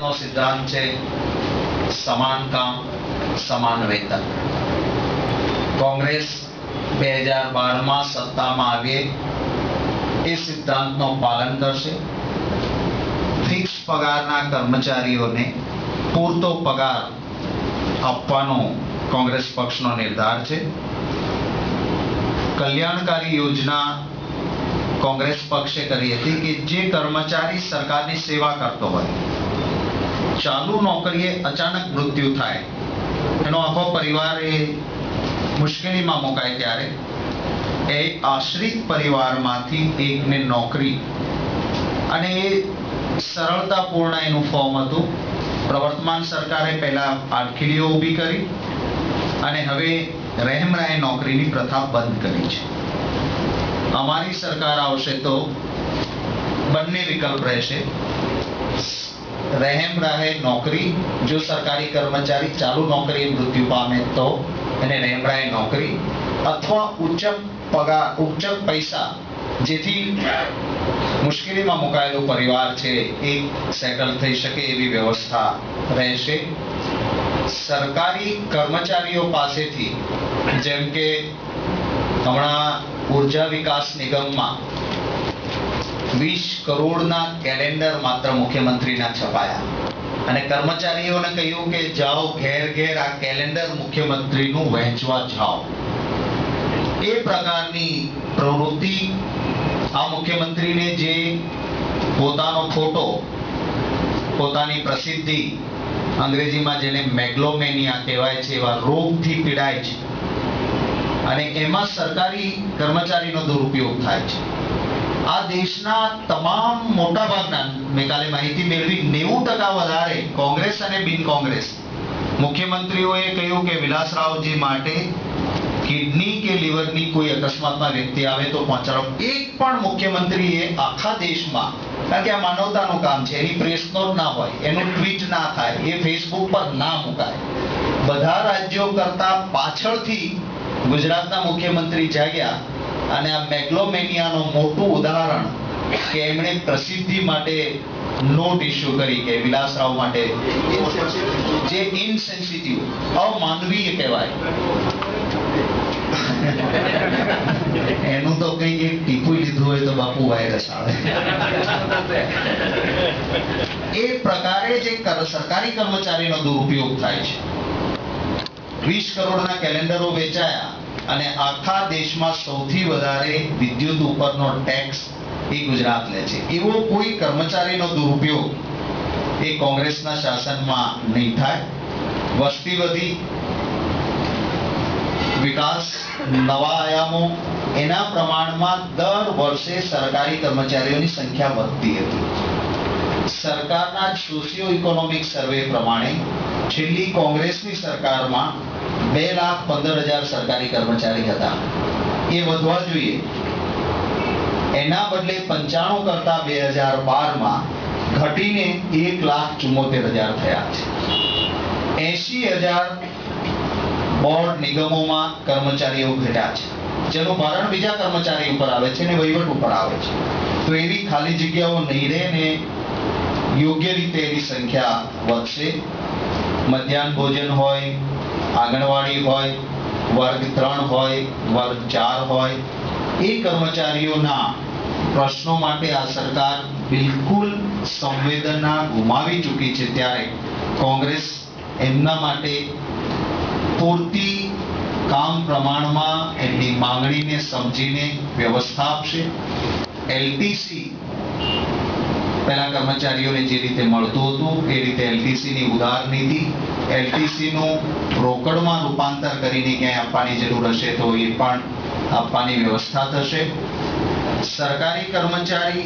નો સિદ્ધાંત છે સમાન કામ સમાન વેતન. કોંગ્રેસ 2012માં સત્તામાં આવીએ એ સિદ્ધાંતનું પાલન કરશે. ફિક્સ પગારના કર્મચારીઓને પૂરતો પગાર આપવાનો કોંગ્રેસ પક્ષનો નિર્ધાર છે. કલ્યાણકારી યોજના કોંગ્રેસ પક્ષે કરી હતી કે જે કર્મચારી સરકારની સેવા કરતો હોય, ચાલુ નોકરીએ અચાનક મૃત્યુ થાય, એનો આખો પરિવાર એ મુશ્કેલીમાં મુકાય ત્યારે એ આશ્રિત પરિવારમાંથી એકને નોકરી, અને એ સરળતાપૂર્ણ એનું ફોર્મ હતું. પ્રવર્તમાન સરકારે પહેલા આટખીલીઓ ઊભી કરી અને હવે રહેમરાય નોકરીની પ્રથા બંધ કરી છે. અમારી સરકાર આવશે તો બંને વિકલ્પ રહેશે. રહેમ રાહે નોકરી, જો સરકારી કર્મચારી ચાલુ નોકરીએ મૃત્યુ પામે તો એને રહેમ રાહે નોકરી, અથવા ઉચ્ચ પગાર, ઉચ્ચ પૈસા, જેથી મુશ્કેલીમાં મુકાયેલો પરિવાર છે એ સેટલ થઈ શકે એવી વ્યવસ્થા રહેશે. સરકારી કર્મચારીઓ પાસેથી, જેમ કે હમણાં ઉર્જા વિકાસ નિગમમાં 20 કરોડના કેલેન્ડર માત્ર મુખ્યમંત્રીના છપાયા અને કર્મચારીઓને કહ્યું કે જાઓ ઘેર ઘેર આ કેલેન્ડર મુખ્યમંત્રીનું વહેંચવા જાઓ. એ પ્રકારની પ્રવૃત્તિ આ મુખ્યમંત્રીને, જે પોતાનો ફોટો, પોતાની પ્રસિદ્ધિ, અંગ્રેજીમાં જેને મેગ્લોમેનિયા કહેવાય છે, એવા રોગથી પીડાય છે અને એમાં સરકારી કર્મચારીનો દુરુપયોગ થાય છે. આ દેશના તમામ મોટાભાગના, મેં કાલે માહિતી મેળવી, 90% વધારે કોંગ્રેસ અને બિન કોંગ્રેસ મુખ્યમંત્રીઓએ કહ્યું કે વિલાસરાવજી માટે કિડની કે લીવરની કોઈ અકસ્માતમાં વ્યક્તિ આવે તો પહોંચાડો. એક પણ મુખ્યમંત્રીએ આખા દેશમાં, કારણ કે આ માનવતાનું કામ છે, એની પ્રેસ નોટ ના હોય, એનું ટ્વીટ ના થાય, એ ફેસબુક પર ના મુકાય, બધા રાજ્યો કરતા પાછળથી ગુજરાતના મુખ્યમંત્રી જાગ્યા અને આ મેગ્લોમેનિયાનું મોટું ઉદાહરણ કે એમણે પ્રસિદ્ધિ માટે નોટ ઇસ્યુ કરી કે વિલાસરાવ માટે, જે ઇનસેન્સિટિવ, અમાનવીય કહેવાય. એનું તો કઈ એક ટીપું લીધું હોય તો બાપુ વાયરસ આવે. એ પ્રકારે જે સરકારી કર્મચારીનો દુરુપયોગ થાય છે. 20 કરોડના કેલેન્ડરો વેચાયા અને આખા દેશમાં સૌથી વધારે વિદ્યુત ઉપરનો ટેક્સ એ ગુજરાત લે છે. એવો કોઈ કર્મચારીનો દુરુપયોગ એ કોંગ્રેસના શાસનમાં નહીં થાય. વસ્તી વધી, વિકાસ, નવા આયામો, એના પ્રમાણમાં દર વર્ષે સરકારી કર્મચારીઓની સંખ્યા વધતી હતી. સરકારના સોશિયો ઇકોનોમિક સર્વે પ્રમાણે છેલ્લી કોંગ્રેસની સરકારમાં 2,15,000 સરકારી કર્મચારી હતા. એ વધવા જોઈએ. એના બદલે 95 કરતા 2012માં ઘટીને 1,74,000 થયા છે. 80,000 બોર્ડ નિગમોમાં કર્મચારીઓ ઘટ્યા છે, જેનું ભારણ બીજા કર્મચારી ઉપર આવે છે અને વહીવટ ઉપર આવે છે. તો એવી ખાલી જગ્યાઓ નહીં રહે ને યોગ્ય રીતે એની સંખ્યા વધશે. મધ્યાહન ભોજન હોય, આંગણવાડી હોય, વર્ગ 3 હોય, વર્ગ 4 હોય, એ કર્મચારીઓના પ્રશ્નો માટે આ સરકાર બિલકુલ સંવેદના ગુમાવી ચૂકી છે. ત્યારે કોંગ્રેસ એમના માટે પૂરતી કામ પ્રમાણમાં એમની માંગણીને સમજીને વ્યવસ્થા આપશે. એલટીસી પહેલા કર્મચારીઓને જે રીતે મળતું હતું એ રીતે એલટીસીની ઉદાર નીતિ, એલટીસીનું રોકડમાં રૂપાંતર કરીને ક્યાંય આપવાની જરૂર હશે તો એ પણ આપવાની વ્યવસ્થા થશે. સરકારી કર્મચારી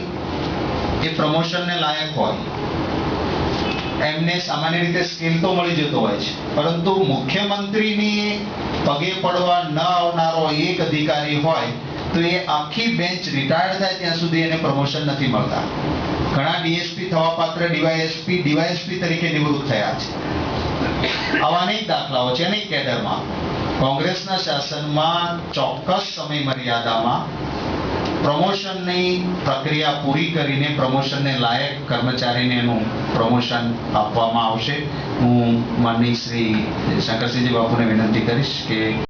એ પ્રમોશનને લાયક હોય, એમને સામાન્ય રીતે સ્કેલ તો મળી જતો હોય છે, પરંતુ મુખ્યમંત્રીની પગે પડવા ન આવનારો એક અધિકારી હોય તો એ આખી બેન્ચ રિટાયર્ડ થાય ત્યાં સુધી એને પ્રમોશન નથી મળતા. ઘણા ડીએસપી થવા પાત્ર ડીવાયએસપી તરીકે નિવૃત્ત થયા છે. આવા અનેક દાખલાઓ છે. અનેક કેડરમાં કોંગ્રેસના શાસનમાં ચોક્કસ સમય મર્યાદામાં પ્રમોશનની પ્રક્રિયા પૂરી કરીને પ્રમોશનને લાયક કર્મચારીને એનું પ્રમોશન આપવામાં આવશે. હું માનનીય શ્રી શંકરસિંહજી બાપુને વિનંતી કરીશ કે